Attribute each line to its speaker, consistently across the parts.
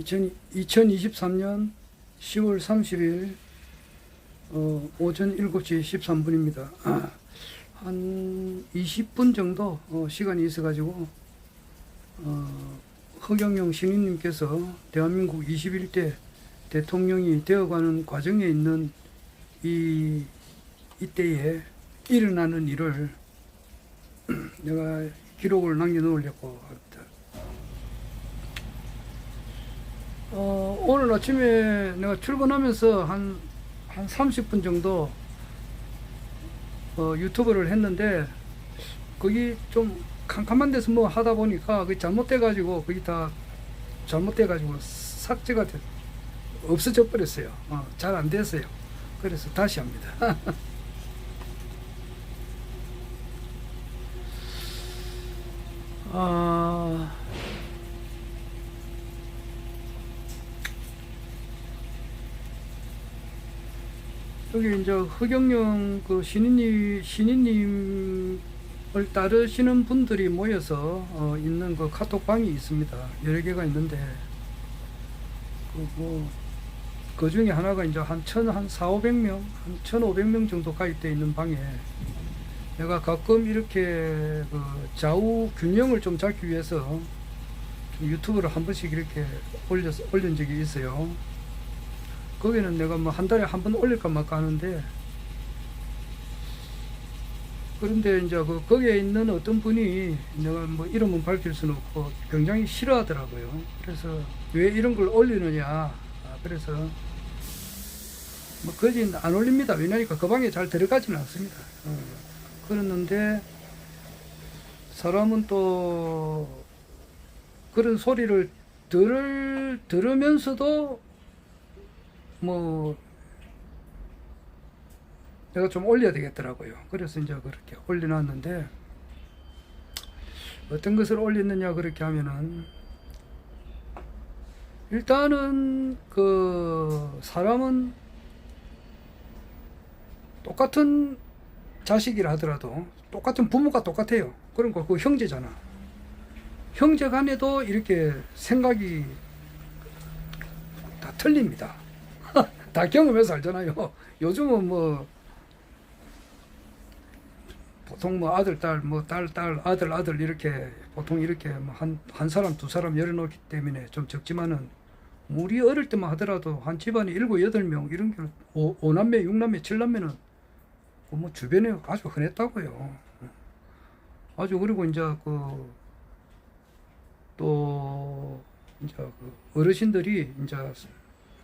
Speaker 1: 2023년 10월 30일 오전 7시 13분입니다. 한 20분 정도 시간이 있어가지고 허경영 신인님께서 대한민국 21대 대통령이 되어가는 과정에 있는 이때에 일어나는 일을 내가 기록을 남겨놓으려고 합니다. 오늘 아침에 내가 출근하면서 한 30분 정도 유튜브를 했는데 거기 좀 캄캄한 데서 뭐 하다 보니까 그게 잘못돼가지고 거기 다 잘못돼가지고 삭제가 없어져 버렸어요. 잘 안 됐어요. 그래서 다시 합니다. 여기 이제 허경영 그 신인님을 따르시는 분들이 모여서 있는 그 카톡방이 있습니다. 여러 개가 있는데 그 중에 하나가 이제 한 4,500명, 한 1,500명 정도 가입되어 있는 방에 내가 가끔 이렇게 그 좌우 균형을 좀 잡기 위해서 유튜브를 한 번씩 이렇게 올린 적이 있어요. 거기는 내가 뭐 한 달에 한 번 올릴까 말까 하는데, 그런데 이제 거기에 있는 어떤 분이 내가 뭐 이름은 밝힐 수는 없고 굉장히 싫어하더라고요. 그래서 왜 이런 걸 올리느냐. 그래서 뭐 거진 안 올립니다. 왜냐니까 그 방에 잘 들어가지는 않습니다. 그랬는데 사람은 또 그런 소리를 들으면서도 뭐 내가 좀 올려야 되겠더라고요. 그래서 이제 그렇게 올려놨는데, 어떤 것을 올렸느냐 그렇게 하면은, 일단은 그 사람은 똑같은 자식이라 하더라도 똑같은 부모가 똑같아요. 그러니까 그 형제잖아. 형제 간에도 이렇게 생각이 다 틀립니다. 다 경험해서 알잖아요. 요즘은 뭐 보통 뭐 아들, 딸, 뭐 딸, 아들, 아들 보통 이렇게 뭐 한 사람, 두 사람 열어놓기 때문에 좀 적지만은, 우리 어릴 때만 하더라도 한 집안에 7, 8명 이런 게 5남매, 6남매, 7남매는 뭐 주변에 아주 흔했다고요. 아주. 그리고 이제 또 이제 어르신들이 이제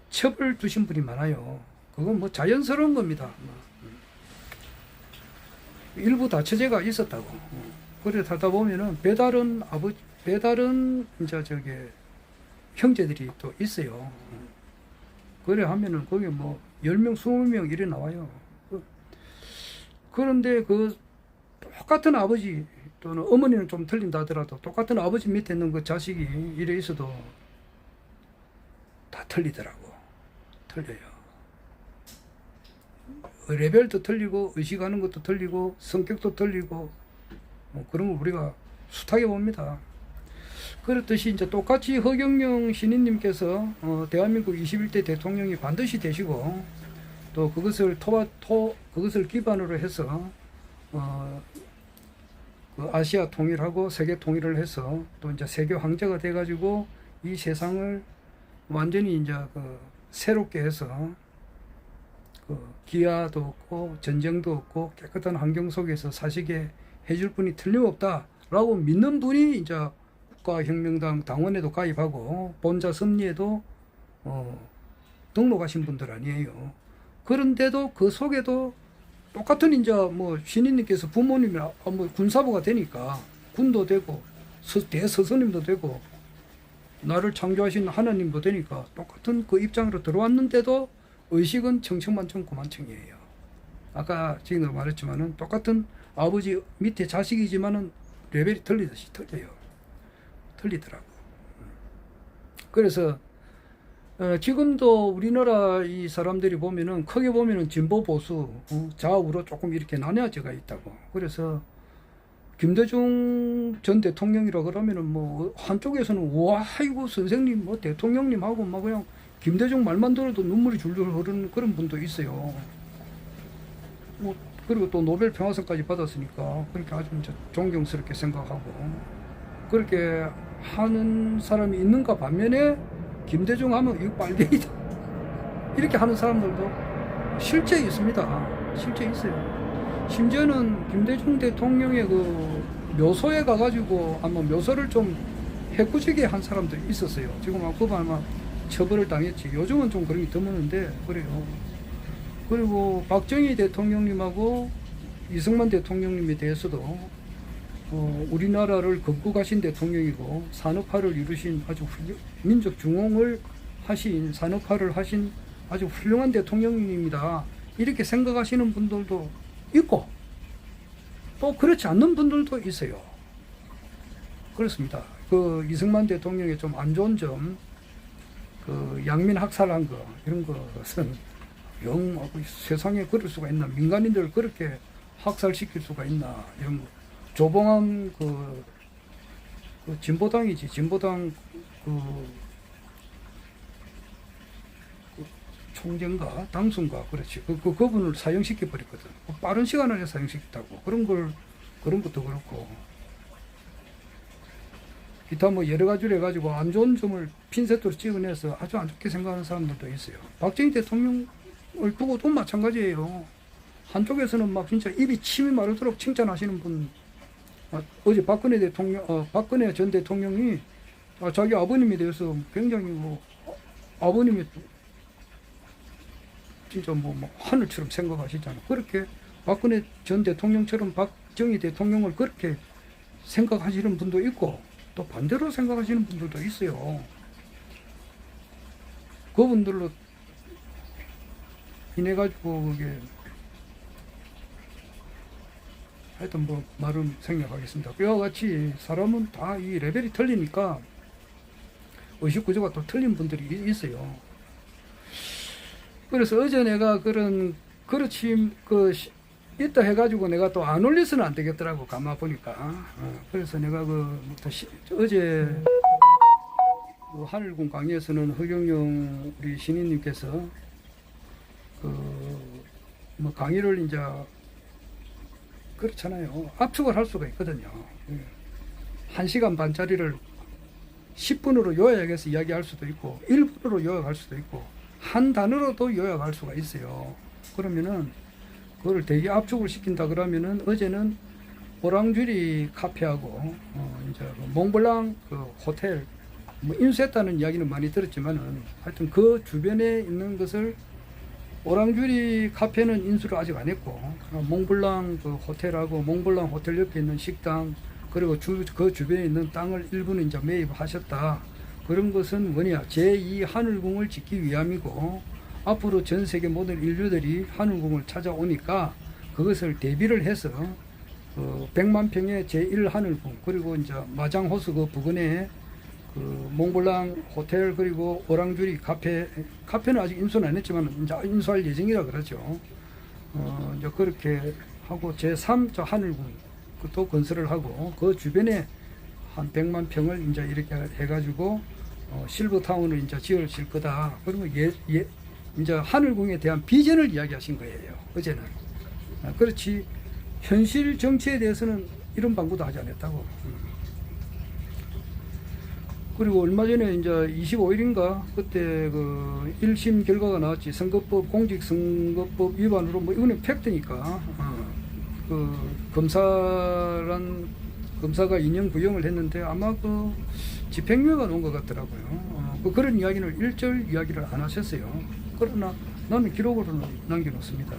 Speaker 1: 첩을 두신 분이 많아요. 그건 뭐 자연스러운 겁니다. 일부 다처제가 있었다고. 그래 하다 보면은 배다른 이제 형제들이 또 있어요. 그래 하면은 거기 뭐 10명, 20명 이래 나와요. 그런데 그 똑같은 아버지 또는 어머니는 좀 틀린다 하더라도 똑같은 아버지 밑에 있는 그 자식이 이래 있어도 다 틀리더라고. 틀려요. 레벨도 틀리고 의식하는 것도 틀리고 성격도 틀리고 그런 걸 우리가 숱하게 봅니다. 그렇듯이 이제 똑같이 허경영 신인님께서 대한민국 21대 대통령이 반드시 되시고, 또 그것을 그것을 기반으로 해서 그 아시아 통일하고 세계 통일을 해서 또 이제 세계 황제가 돼가지고 이 세상을 완전히 이제 새롭게 해서 기아도 없고 전쟁도 없고 깨끗한 환경 속에서 사시게 해줄 분이 틀림없다라고 믿는 분이 이제 국가혁명당 당원에도 가입하고 본자 섭리에도 등록하신 분들 아니에요. 그런데도 그 속에도 똑같은 이제 뭐 신인님께서 부모님이 뭐 군사부가 되니까 군도 되고 대스승님도 되고 나를 창조하신 하나님도 되니까 똑같은 그 입장으로 들어왔는데도 의식은 청천만청 고만청이에요. 아까 지금도 말했지만은 똑같은 아버지 밑에 자식이지만은 레벨이 틀리듯이 틀리더라고. 그래서 지금도 우리나라 이 사람들이 보면은 크게 보면은 진보 보수 좌우로 조금 이렇게 나뉘어져가 있다고. 그래서 김대중 전 대통령이라 그러면은 뭐 한쪽에서는 와 이거 선생님 뭐 대통령님하고 막 그냥 김대중 말만 들어도 눈물이 줄줄 흐르는 그런 분도 있어요. 뭐 그리고 또 노벨 평화상까지 받았으니까 그렇게 아주 이제 존경스럽게 생각하고 그렇게 하는 사람이 있는가 반면에 김대중 하면 이거 빨갱이다 이렇게 하는 사람들도 실제 있습니다. 실제 있어요. 심지어는 김대중 대통령의 그 묘소에 가가지고 아마 묘소를 좀 해꾸지게 한 사람도 있었어요. 지금 아마 처벌을 당했지. 요즘은 좀 그런 게 드무는데 그래요. 그리고 박정희 대통령님하고 이승만 대통령님에 대해서도 우리나라를 걷고 가신 대통령이고 산업화를 이루신 아주 민족 중흥을 하신 산업화를 하신 아주 훌륭한 대통령님입니다. 이렇게 생각하시는 분들도 있고 또 그렇지 않는 분들도 있어요. 그렇습니다. 그 이승만 대통령의 좀 안 좋은 점, 그 양민 학살한 거 이런 것은 세상에 그럴 수가 있나? 민간인들을 그렇게 학살시킬 수가 있나? 이런 거. 조봉암 그 진보당이지. 진보당 그 총재인가 당수인가 그렇지. 그분을 사형시켜 버렸거든. 빠른 시간 안에 사형시켰다고. 그런 것도 그렇고. 기타 뭐 여러 가지로 해가지고 안 좋은 점을 핀셋으로 찍어내서 아주 안 좋게 생각하는 사람들도 있어요. 박정희 대통령을 두고도 마찬가지예요. 한쪽에서는 막 진짜 입이 침이 마르도록 칭찬하시는 분. 어제 박근혜 전 대통령이 자기 아버님에 대해서 굉장히 뭐 아버님이 진짜 뭐 하늘처럼 생각하시잖아. 그렇게 박근혜 전 대통령처럼 박정희 대통령을 그렇게 생각하시는 분도 있고 또 반대로 생각하시는 분들도 있어요. 그분들로 인해 가지고 그게 하여튼 뭐 말은 생략하겠습니다. 그와 같이 사람은 다 이 레벨이 틀리니까 의식 구조가 또 틀린 분들이 있어요. 그래서 어제 내가 그렇지 있다 해가지고 내가 또 안 올려서는 안 되겠더라고 가만 보니까. 그래서 내가 어제 하늘군 강의에서는 허경영 우리 신인님께서 뭐 강의를 이제 그렇잖아요. 압축을 할 수가 있거든요. 1시간 반짜리를 10분으로 요약해서 이야기할 수도 있고 1분으로 요약할 수도 있고 한 단어로도 요약할 수가 있어요. 그러면은 그걸 되게 압축을 시킨다 그러면은 어제는 오랑주리 카페하고 이제 몽블랑 그 호텔 뭐 인수했다는 이야기는 많이 들었지만은 하여튼 그 주변에 있는 것을 오랑주리 카페는 인수를 아직 안 했고 몽블랑 그 호텔하고 몽블랑 호텔 옆에 있는 식당 그리고 그 주변에 있는 땅을 일부는 이제 매입하셨다. 그런 것은 뭐냐? 제2 하늘궁을 짓기 위함이고 앞으로 전 세계 모든 인류들이 하늘궁을 찾아오니까 그것을 대비를 해서 100만 평의 제1 하늘궁 그리고 이제 마장호수 그 부근에 그 몽블랑 호텔 그리고 오랑주리 카페는 아직 인수는 안 했지만 이제 인수할 예정이라 그러죠. 이제 그렇게 하고 제3 저 하늘궁 또 건설을 하고 그 주변에 한 100만 평을 이제 이렇게 해가지고 실버타운을 이제 지을 거다. 그러면 이제 하늘궁에 대한 비전을 이야기하신 거예요. 어제는. 그렇지 현실 정치에 대해서는 이런 방구도 하지 않았다고. 그리고 얼마 전에 이제 25일인가 그때 그 1심 결과가 나왔지. 선거법 공직선거법 위반으로 뭐 이거는 팩트니까 그 검사가 인형 구형을 했는데 아마 그 집행유예가 나온 것 같더라고요. 그런 이야기를 일절 이야기를 안 하셨어요. 그러나 나는 기록으로는 남겨놓습니다.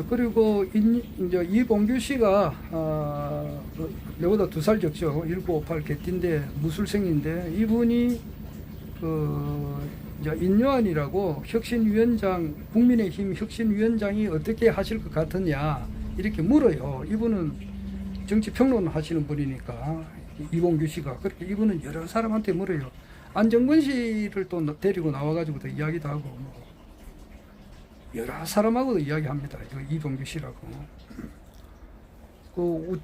Speaker 1: 그리고 이제 이봉규 씨가 내보다 2살 적죠. 1958 개띠인데 무술생인데 이분이 이제 인요한이라고 혁신위원장 국민의힘 혁신위원장이 어떻게 하실 것 같으냐 이렇게 물어요. 이분은 정치평론 하시는 분이니까 이봉규 씨가 그렇게 이분은 여러 사람한테 물어요. 안정근 씨를 또 데리고 나와가지고 또 이야기도 하고 여러 사람하고도 이야기합니다. 이봉규 씨라고. 그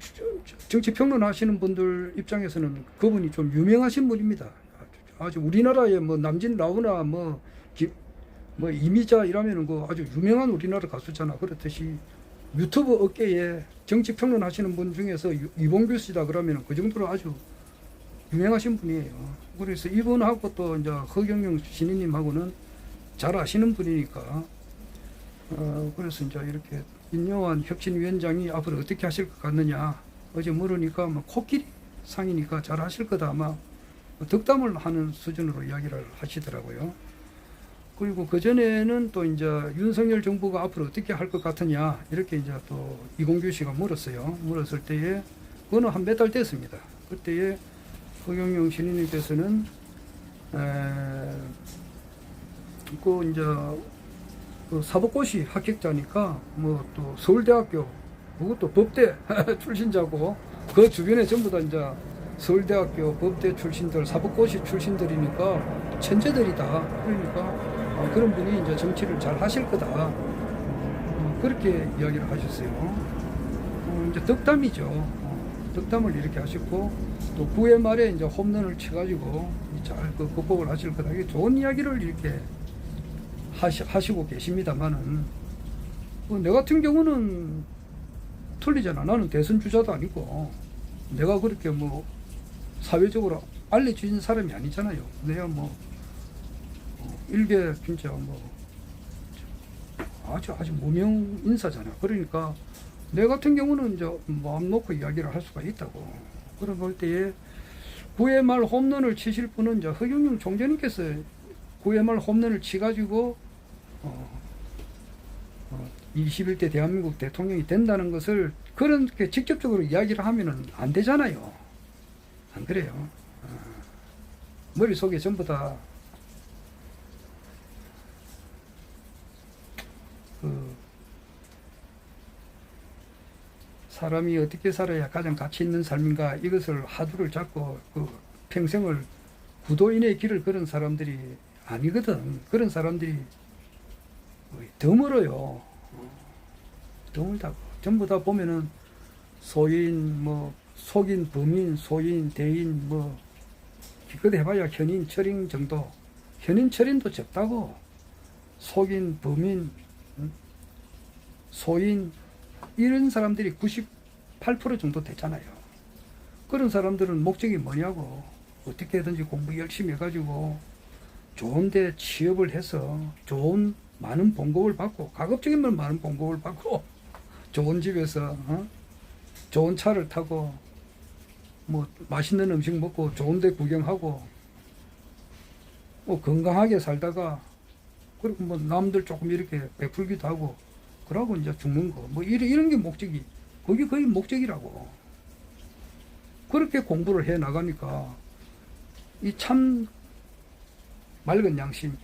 Speaker 1: 정치 평론 하시는 분들 입장에서는 그분이 좀 유명하신 분입니다. 아주 우리나라에 뭐 남진 라우나 뭐 이미자 이라면은 그 아주 유명한 우리나라 가수잖아. 그렇듯이 유튜브 업계에 정치 평론 하시는 분 중에서 이봉규 씨다 그러면은 그 정도로 아주 유명하신 분이에요. 그래서 이분하고 또 이제 허경영 신인님하고는 잘 아시는 분이니까 그래서 이제 이렇게 인요한 혁신위원장이 앞으로 어떻게 하실 것 같느냐 어제 물으니까 뭐 코끼리 상이니까 잘 하실 거다 아마 덕담을 하는 수준으로 이야기를 하시더라고요. 그리고 그 전에는 또 이제 윤석열 정부가 앞으로 어떻게 할 것 같으냐 이렇게 이제 또 이공규 씨가 물었어요. 물었을 때에 그거는 한 몇 달 됐습니다. 그때에 허경영 신인님께서는 그 이제 그 사법고시 합격자니까 뭐 또 서울대학교 그것도 법대 출신자고 그 주변에 전부 다 이제 서울대학교 법대 출신들 사법고시 출신들이니까 천재들이다. 그러니까 그런 분이 이제 정치를 잘 하실 거다. 그렇게 이야기를 하셨어요. 이제 덕담이죠. 덕담을 이렇게 하셨고 또 9회 말에 이제 홈런을 쳐가지고 잘 그 극복을 하실 거다. 이게 좋은 이야기를 이렇게 하시고 계십니다만은 내 같은 경우는 틀리잖아. 나는 대선 주자도 아니고 내가 그렇게 뭐 사회적으로 알려진 사람이 아니잖아요. 내가 뭐 일개 진짜 뭐 아주 무명 인사잖아. 그러니까 내 같은 경우는 이제 마음 놓고 이야기를 할 수가 있다고. 그런 볼 때에 9회 말 홈런을 치실 분은 이제 허경영 총재님께서 9회 말 홈런을 치가지고 21대 대한민국 대통령이 된다는 것을 그렇게 직접적으로 이야기를 하면은 안 되잖아요. 안 그래요. 머릿속에 전부 다 사람이 어떻게 살아야 가장 가치 있는 삶인가 이것을 화두를 잡고 그 평생을 구도인의 길을 걸은 사람들이 아니거든. 그런 사람들이 드물어요. 드물다고. 전부 다 보면은 소인, 뭐 속인, 범인, 소인, 대인, 뭐 기껏 해봐야 현인, 철인 정도. 현인, 철인도 적다고. 속인, 범인, 소인 이런 사람들이 98% 정도 되잖아요. 그런 사람들은 목적이 뭐냐고. 어떻게든지 공부 열심히 해가지고 좋은데 취업을 해서 좋은 많은 봉급을 받고 가급적이면 많은 봉급을 받고 좋은 집에서 좋은 차를 타고 뭐 맛있는 음식 먹고 좋은데 구경하고 뭐 건강하게 살다가 그리고 뭐 남들 조금 이렇게 베풀기도 하고 그러고 이제 죽는 거 뭐 이런 게 목적이 그게 거의 목적이라고. 그렇게 공부를 해 나가니까 이 참 맑은 양심,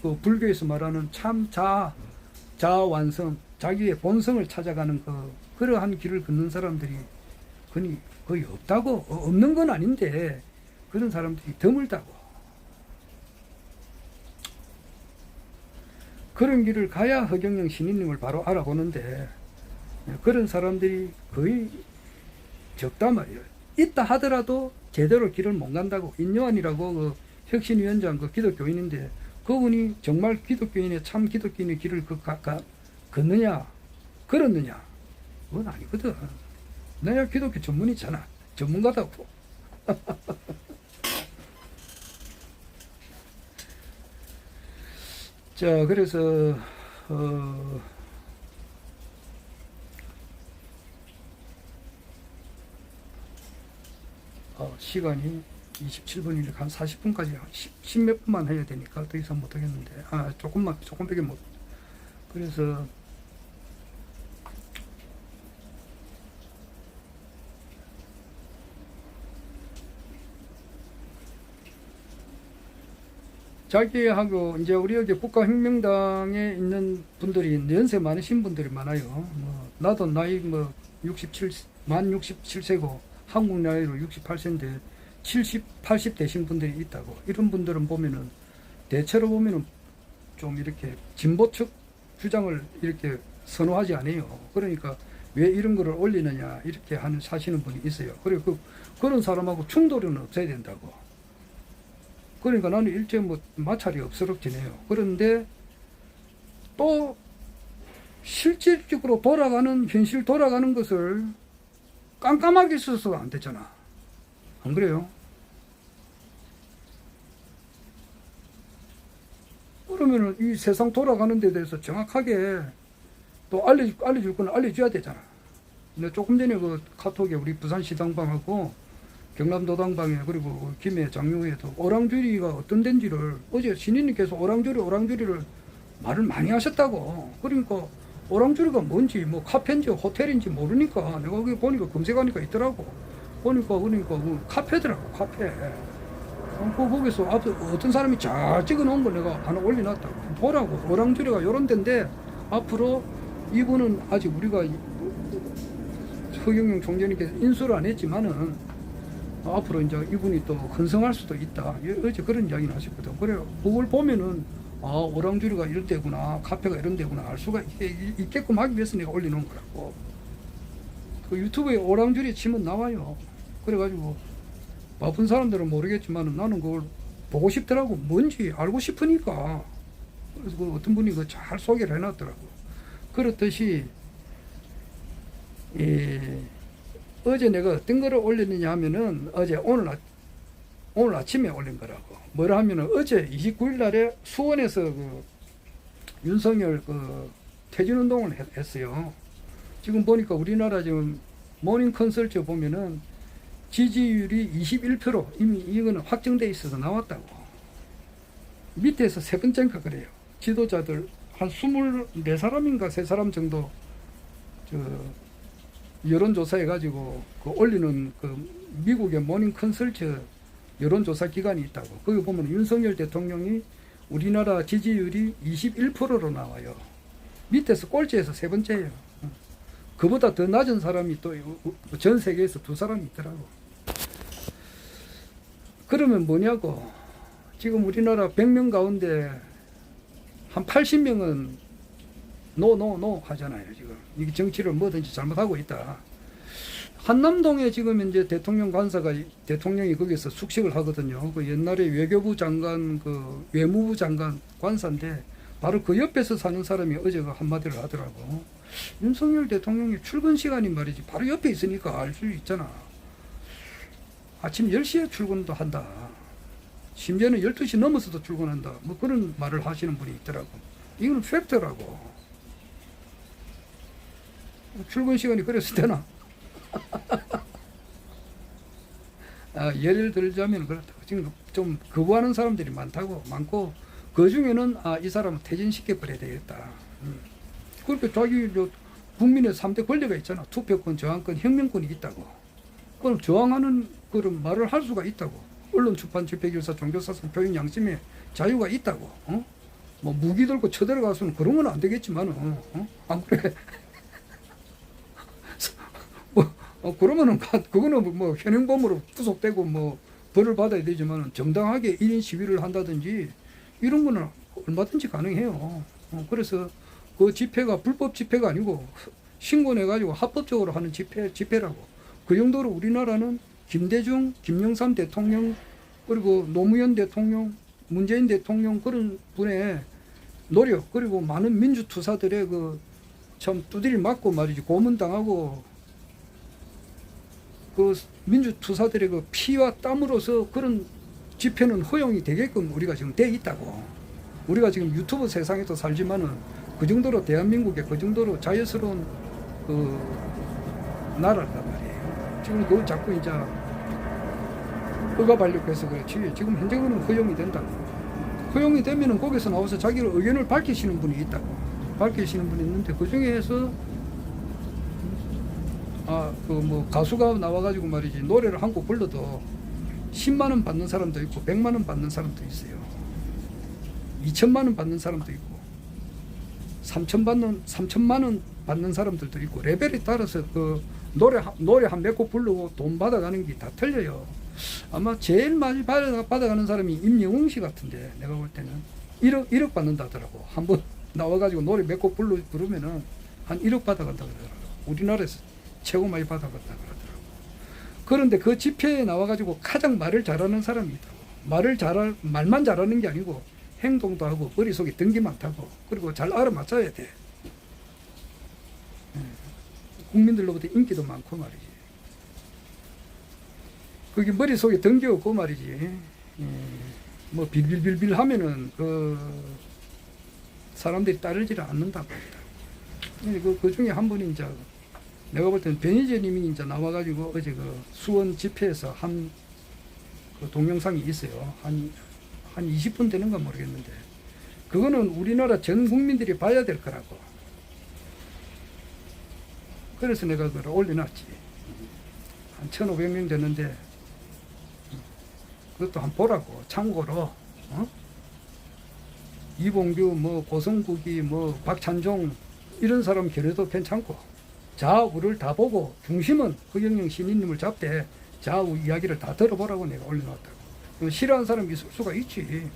Speaker 1: 그 불교에서 말하는 참 자완성, 자기의 본성을 찾아가는 그러한 길을 걷는 사람들이 거의 없다고. 없는 건 아닌데 그런 사람들이 드물다고. 그런 길을 가야 허경영 신인님을 바로 알아보는데 그런 사람들이 거의 적단 말이에요. 있다 하더라도 제대로 길을 못 간다고. 인요한이라고 그 혁신위원장 그 기독교인인데 그분이 정말 기독교인의 참 기독교인의 길을 걷느냐 걸었느냐 그건 아니거든. 내가 기독교 전문이잖아. 전문가다고. 자, 그래서 시간이 27분이니까 한 40분까지 10몇 분만 해야 되니까 더 이상 못 하겠는데 조금밖에 못. 그래서 자기하고 이제 우리 여기 국가혁명당에 있는 분들이 연세 많으신 분들이 많아요. 뭐 나도 나이 뭐 만 67세고 한국 나이로 68세인데 70, 80 되신 분들이 있다고. 이런 분들은 보면은 대체로 보면은 좀 이렇게 진보측 주장을 이렇게 선호하지 않아요. 그러니까 왜 이런 거를 올리느냐 이렇게 하시는 분이 있어요. 그리고 그런 사람하고 충돌은 없어야 된다고. 그러니까 나는 일제 뭐 마찰이 없도록 지내요. 그런데 또 실질적으로 현실 돌아가는 것을 깜깜하게 써서 안 되잖아. 안 그래요? 그러면은 이 세상 돌아가는 데 대해서 정확하게 또 알려줄 건 알려줘야 되잖아. 근데 조금 전에 그 카톡에 우리 부산시당방하고 경남도당방에 그리고 김해 장로회에도 오랑주리가 어떤 데인지를 어제 신인님께서 오랑주리를 말을 많이 하셨다고. 그러니까 오랑주리가 뭔지 뭐 카페인지 호텔인지 모르니까 내가 거기 보니까 검색하니까 있더라고. 보니까 그러니까 그 카페더라고. 카페. 거기서 앞에 어떤 사람이 잘 찍어놓은 거 내가 하나 올려놨다고. 보라고. 오랑주리가 요런 데인데 앞으로 이분은 아직 우리가 허경영 총재님께서 인수를 안 했지만은 앞으로 이제 이분이 또 헌성할 수도 있다. 어제 그런 이야기를 하셨거든. 그래요. 그걸 보면은 오랑주리가 이런 데구나, 카페가 이런 데구나 알 수가 있게끔 하기 위해서 내가 올려놓은 거라고. 그 유튜브에 오랑주리 치면 나와요. 그래가지고 바쁜 사람들은 모르겠지만 나는 그걸 보고 싶더라고. 뭔지 알고 싶으니까. 그래서 그 어떤 분이 그 잘 소개를 해놨더라고. 그렇듯이 어제 내가 어떤 거를 올렸느냐 하면은 오늘 아침에 올린 거라고. 뭐라 하면은 어제 29일 날에 수원에서 그 윤석열 그 퇴진운동을 했어요. 지금 보니까 우리나라 지금 모닝 컨설트 보면은 지지율이 21% 이미 이거는 확정돼 있어서 나왔다고. 밑에서 세 번째인가 그래요. 지도자들 한 24사람인가 3사람 정도 여론조사 해가지고 그 올리는 그 미국의 모닝 컨설트 여론조사 기관이 있다고. 거기 보면 윤석열 대통령이 우리나라 지지율이 21%로 나와요. 밑에서 꼴찌에서 세 번째예요. 그보다 더 낮은 사람이 또 전 세계에서 2사람이 있더라고. 그러면 뭐냐고. 지금 우리나라 100명 가운데 한 80명은 노 하잖아요. 지금 이게 정치를 뭐든지 잘못하고 있다. 한남동에 지금 이제 대통령 관사가 대통령이 거기서 숙식을 하거든요. 그 옛날에 외교부 장관 그 외무부 장관 관사인데 바로 그 옆에서 사는 사람이 어제 그 한마디를 하더라고. 윤석열 대통령이 출근 시간이 말이지 바로 옆에 있으니까 알 수 있잖아. 아침 10시에 출근도 한다. 심지어는 12시 넘어서도 출근한다. 뭐 그런 말을 하시는 분이 있더라고. 이건 팩트라고. 출근 시간이 그래서 되나? 예를 들자면 그렇다고. 지금 좀 거부하는 사람들이 많고 그 중에는 이 사람은 퇴진시켜 버려야 되겠다. 그렇게 자기 국민의 3대 권리가 있잖아. 투표권, 저항권, 혁명권이 있다고. 그럼 저항하는 그런 말을 할 수가 있다고. 언론, 출판, 집회, 결사, 종교사상, 표현, 양심의 자유가 있다고. 뭐 무기 들고 쳐들어가서는 그런 건 안 되겠지만, 안 그래? 그러면은 그거는 뭐 현행범으로 구속되고 뭐 벌을 받아야 되지만 정당하게 1인 시위를 한다든지 이런 거는 얼마든지 가능해요. 그래서 그 집회가 불법 집회가 아니고 신고해가지고 합법적으로 하는 집회라고. 그 정도로 우리나라는 김대중, 김영삼 대통령 그리고 노무현 대통령, 문재인 대통령 그런 분의 노력 그리고 많은 민주투사들의 그 참 두드리 맞고 말이지 고문당하고 그 민주투사들의 그 피와 땀으로서 그런 집회는 허용이 되게끔 우리가 지금 돼 있다고. 우리가 지금 유튜브 세상에도 살지만은 그 정도로 대한민국에 그 정도로 자유스러운 그 나라란 말이에요. 지금 그 자꾸 이제 억압하려고 해서 그렇지. 지금 현재로는 허용이 된다고. 허용이 되면은 거기서 나와서 자기의 의견을 밝히시는 분이 있다고. 밝히시는 분이 있는데 그 중에서 그 뭐 가수가 나와가지고 말이지 노래를 한 곡 불러도 10만 원 받는 사람도 있고 100만 원 받는 사람도 있어요. 2천만 원 받는 사람도 있고 3천만 원 받는 사람들도 있고 레벨에 따라서 그 노래 한 몇 곡 부르고 돈 받아가는 게 다 틀려요. 아마 제일 많이 받아가는 사람이 임영웅 씨 같은데 내가 볼 때는 1억 받는다더라고. 한 번 나와가지고 노래 몇 곡 부르면은 한 1억 받아간다 그러더라고. 우리나라에서 최고 많이 받아간다 그러더라고. 그런데 그 집회에 나와가지고 가장 말을 잘하는 사람이 있다고. 말만 잘하는 게 아니고 행동도 하고 머릿속에 든게 많다고. 그리고 잘 알아맞혀야 돼. 국민들로부터 인기도 많고 말이지. 그게 머릿속에 든 게 없고 말이지. 뭐 빌빌빌빌 하면은 그 사람들이 따르지를 않는다고 합니다. 그 중에 한 분이 이제 내가 볼 때는 변희재님이 이제 나와가지고 어제 그 수원 집회에서 한 그 동영상이 있어요. 한 20분 되는가 모르겠는데 그거는 우리나라 전 국민들이 봐야 될 거라고. 그래서 내가 그걸 올려놨지. 한 1,500명 됐는데 그것도 한번 보라고. 참고로 이봉규 뭐 고성국이 뭐 박찬종 이런 사람 결여도 괜찮고 좌우를 다 보고 중심은 허경영 신인님을 잡되 좌우 이야기를 다 들어보라고 내가 올려놨다고. 싫어하는 사람이 있을 수가 있지.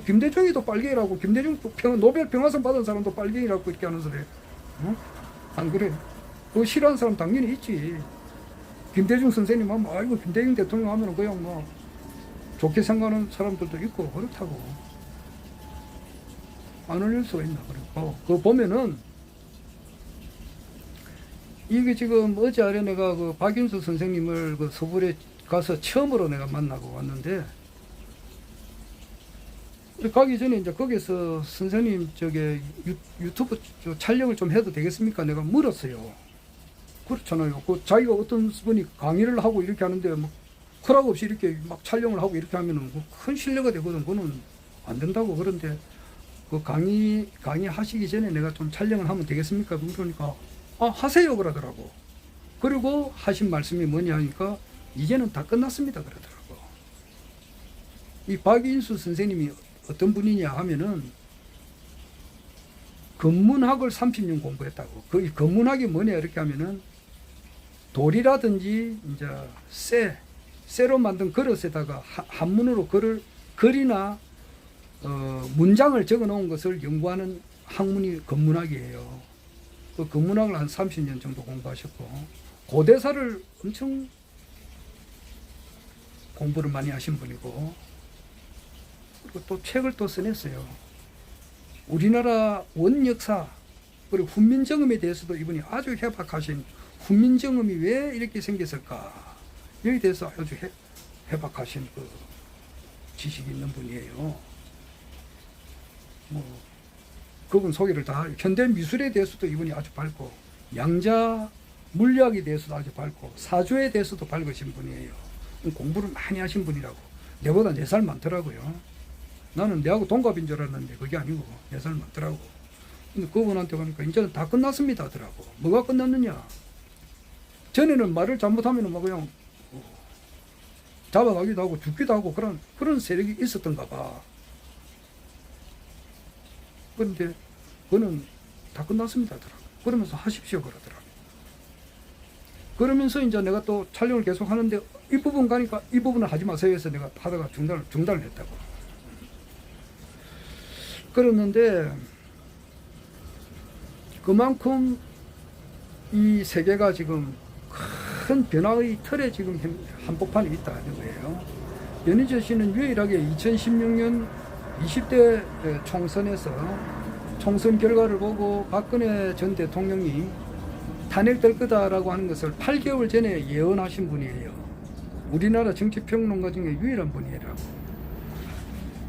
Speaker 1: 김대중이도 빨갱이라고. 김대중 노벨 평화상 받은 사람도 빨갱이라고 이렇게 하는 소리. 안 그래? 그 싫어하는 사람 당연히 있지. 김대중 선생님 하면 아이고 김대중 대통령 하면 그냥 뭐 좋게 생각하는 사람들도 있고 그렇다고. 안 올릴 수가 있나 그래. 그거 보면은 이게 지금 어제 아래 내가 그 박인수 선생님을 그 서울에 가서 처음으로 내가 만나고 왔는데 가기 전에 이제 거기서 선생님 저게 유튜브 촬영을 좀 해도 되겠습니까? 내가 물었어요. 그렇잖아요. 그 자기가 어떤 분이 강의를 하고 이렇게 하는데 뭐 허락 없이 이렇게 막 촬영을 하고 이렇게 하면은 큰 신뢰가 되거든. 그거는 안 된다고. 그런데 그 강의 하시기 전에 내가 좀 촬영을 하면 되겠습니까? 그러니까 하세요 그러더라고. 그리고 하신 말씀이 뭐냐 하니까 이제는 다 끝났습니다 그러더라고. 이 박인수 선생님이 어떤 분이냐 하면은 건문학을 30년 공부했다고. 그 건문학이 뭐냐 이렇게 하면은 돌이라든지 이제 쇠로 만든 그릇에다가 한문으로 글이나 문장을 적어 놓은 것을 연구하는 학문이 건문학이에요. 그 건문학을 한 30년 정도 공부하셨고 고대사를 엄청 공부를 많이 하신 분이고 그리고 또 책을 또 써냈어요. 우리나라 원역사 그리고 훈민정음에 대해서도 이분이 아주 해박하신 훈민정음이 왜 이렇게 생겼을까 여기에 대해서 아주 해박하신 그 지식이 있는 분이에요. 뭐 그분 소개를 다 현대 미술에 대해서도 이분이 아주 밝고 양자 물리학에 대해서도 아주 밝고 사주에 대해서도 밝으신 분이에요. 공부를 많이 하신 분이라고. 내보다 4살 많더라고요. 나는 내하고 동갑인 줄 알았는데 그게 아니고 4살 많더라고. 근데 그분한테 가니까 이제는 다 끝났습니다 하더라고. 뭐가 끝났느냐? 전에는 말을 잘못하면 막 그냥 잡아가기도 하고 죽기도 하고 그런 세력이 있었던가 봐. 그런데 그거는 다 끝났습니다 하더라고. 그러면서 하십시오 그러더라고. 그러면서 이제 내가 또 촬영을 계속 하는데 이 부분 가니까 이 부분을 하지 마세요 해서 내가 하다가 중단을 했다고. 그랬는데 그만큼 이 세계가 지금 큰 변화의 틀에 지금 한복판에 있다는 거예요. 변희재 씨는 유일하게 2016년 20대 총선에서 총선 결과를 보고 박근혜 전 대통령이 탄핵될 거다라고 하는 것을 8개월 전에 예언하신 분이에요. 우리나라 정치평론가 중에 유일한 분이에요.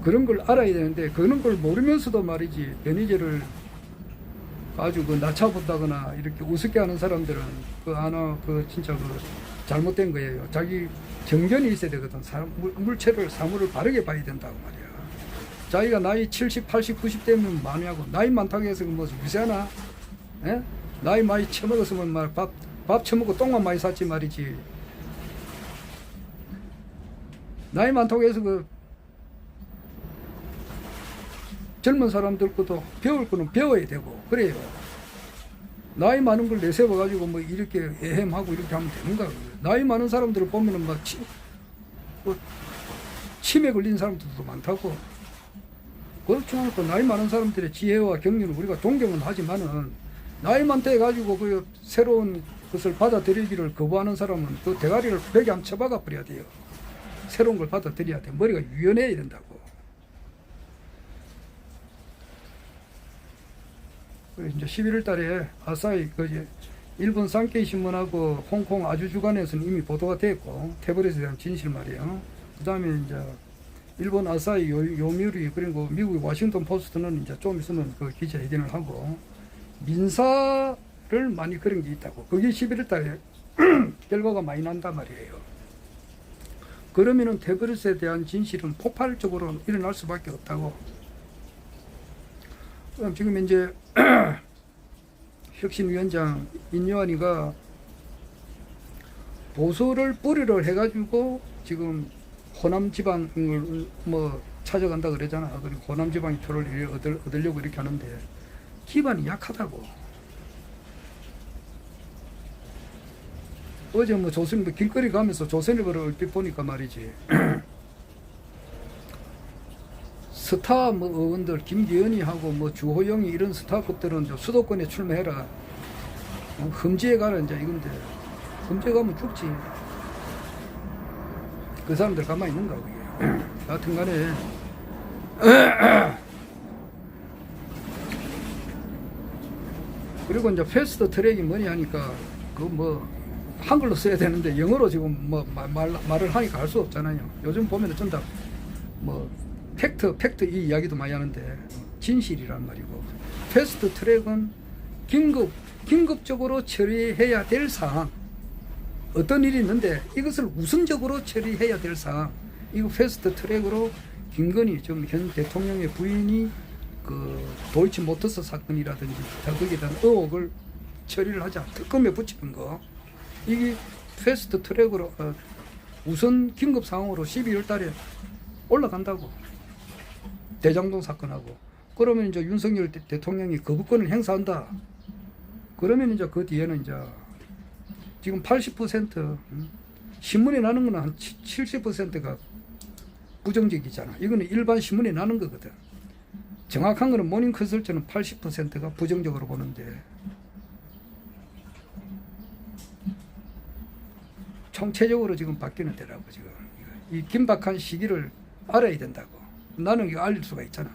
Speaker 1: 그런 걸 알아야 되는데 그런 걸 모르면서도 말이지 변희재를 아주 그 낮춰본다거나 이렇게 우습게 하는 사람들은 그 진짜 그 잘못된 거예요. 자기 정견이 있어야 되거든. 사물을 바르게 봐야 된다고 말이야. 자기가 나이 70, 80, 90 되면 많이하고 나이 많다고 해서 뭐 무시하나? 예? 나이 많이 처먹었으면 말 밥 처먹고 똥만 많이 샀지 말이지. 나이 많다고 해서 그 젊은 사람들 것도 배울 거는 배워야 되고 그래요. 나이 많은 걸 내세워 가지고 뭐 이렇게 애헴하고 이렇게 하면 되는가? 나이 많은 사람들을 보면은 막 치매 걸린 사람들도 많다고. 그렇지 않고 나이 많은 사람들의 지혜와 경륜을 우리가 존경은 하지만은 나이 많다 해가지고 그 새로운 것을 받아들이기를 거부하는 사람은 그 대가리를 벽에 한번 쳐박아 버려야 돼요. 새로운 걸 받아들여야 돼. 머리가 유연해야 된다고. 그래서 이제 11월 달에 아사히 그 일본 산케이 신문하고 홍콩 아주주간에서는 이미 보도가 됐고, 태블릿에 대한 진실 말이에요. 그 다음에 이제 일본 아사히 요미우리 그리고 미국의 워싱턴 포스트는 이제 좀 있으면 그 기자회견을 하고 민사를 많이 그런 게 있다고. 그게 11월 달에 결과가 많이 난단 말이에요. 그러면은 태블릿에 대한 진실은 폭발적으로 일어날 수밖에 없다고. 그럼 지금 이제 혁신위원장 인요한이가 보수를 뿌리를 해가지고 지금 호남 지방을 뭐 찾아간다 그러잖아. 그리고 호남 지방의 표를 얻으려고 이렇게 하는데 기반이 약하다고. 어제 뭐 조선일보 길거리 가면서 조선일보를 얼핏 보니까 말이지. 스타 뭐 의원들 김기현이하고 뭐 주호영이 이런 스타급들은 수도권에 출마해라. 험지에 가라 이제 이건데 험지에 가면 죽지. 그 사람들 가만히 있는가 그게. 하여튼간에 그리고 이제 패스트 트랙이 뭐냐 하니까 그 뭐 한글로 써야 되는데 영어로 지금 뭐 말을 하니까 할 수 없잖아요. 요즘 보면은 전부 뭐 팩트 이 이야기도 많이 하는데 진실이란 말이고, 패스트 트랙은 긴급적으로 처리해야 될 사항, 어떤 일이 있는데 이것을 우선적으로 처리해야 될 사항, 이거 패스트 트랙으로 김건희 지금 현 대통령의 부인이 그 도이치모터스 사건이라든지 거기에 대한 의혹을 처리를 하자 특검에 붙이는 거, 이게 패스트 트랙으로 우선 긴급 상황으로 12월 달에 올라간다고. 대장동 사건하고. 그러면 이제 윤석열 대통령이 거부권을 행사한다. 그러면 이제 그 뒤에는 이제 지금 80% 신문에 나는 거는 한 70%가 부정적이잖아. 이거는 일반 신문에 나는 거거든. 정확한 거는 모닝 컨설트는 80%가 부정적으로 보는데 총체적으로 지금 바뀌는 데라고. 지금 이 긴박한 시기를 알아야 된다고. 나는 이거 알릴 수가 있잖아.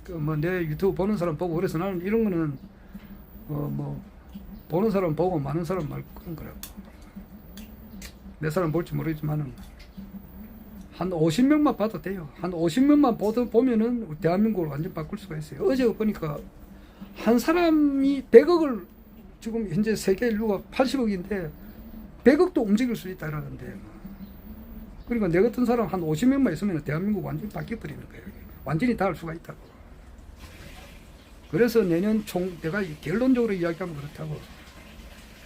Speaker 1: 그 뭐 내 유튜브 보는 사람 보고 그래서 나는 이런 거는 뭐 보는 사람 보고 많은 사람 말 그런 거라고. 내 사람 볼지 모르겠지만은 한 50명만 봐도 돼요. 한 50명만 보면은 대한민국을 완전 바꿀 수가 있어요. 어제 보니까 한 사람이 100억을 지금 현재 세계 인류가 80억인데 100억도 움직일 수 있다라는데, 그러니까 내 같은 사람 한 50명만 있으면 대한민국 완전히 바뀌어버리는 거예요. 완전히 다 할 수가 있다고. 그래서 내년 내가 결론적으로 이야기하면 그렇다고.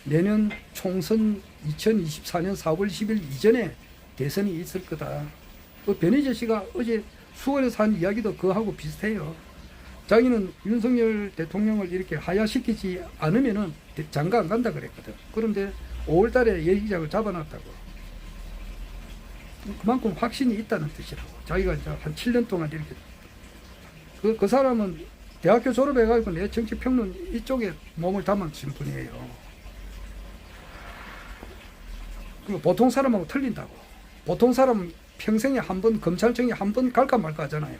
Speaker 1: 내년 총선 2024년 4월 10일 이전에 대선이 있을 거다. 그 변희재 씨가 어제 수원에서 한 이야기도 그거하고 비슷해요. 자기는 윤석열 대통령을 이렇게 하야시키지 않으면은 장가 안 간다 그랬거든. 그런데 5월 달에 예기장을 잡아놨다고. 그만큼 확신이 있다는 뜻이라고. 자기가 이제 한 7년 동안 이렇게. 그 사람은 대학교 졸업해가지고 내 정치평론 이쪽에 몸을 담아주신 분이에요. 그리고 보통 사람하고 틀린다고. 보통 사람 평생에 한 번 검찰청에 한 번 갈까 말까 하잖아요.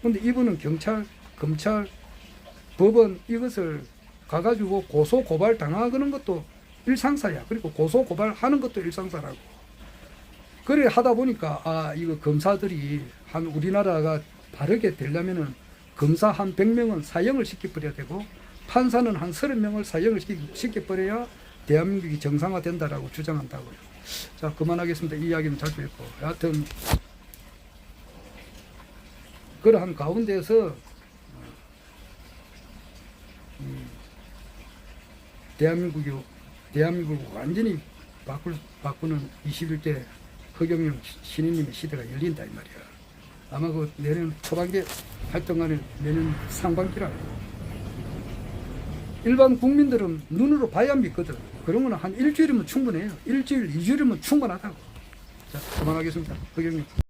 Speaker 1: 근데 이분은 경찰, 검찰, 법원 이것을 가가지고 고소 고발 당하는 것도 일상사야. 그리고 고소 고발하는 것도 일상사라고. 그래 하다 보니까 이거 검사들이 한 우리나라가 바르게 되려면은 검사 한 100명은 사형을 시켜버려야 되고 판사는 한 30명을 사형을 시켜버려야 대한민국이 정상화된다라고 주장한다고요. 자, 그만하겠습니다. 이 이야기는 자주 했고. 여하튼 그러한 가운데서 대한민국을 완전히 바꾸는 21대 허경영 신인님의 시대가 열린다 이 말이야. 아마 그 내년 초반기 활동하는 내년 상반기라. 일반 국민들은 눈으로 봐야 믿거든. 그런 거는 한 일주일이면 충분해요. 일주일, 2주일이면 충분하다고. 자, 그만하겠습니다. 허경영.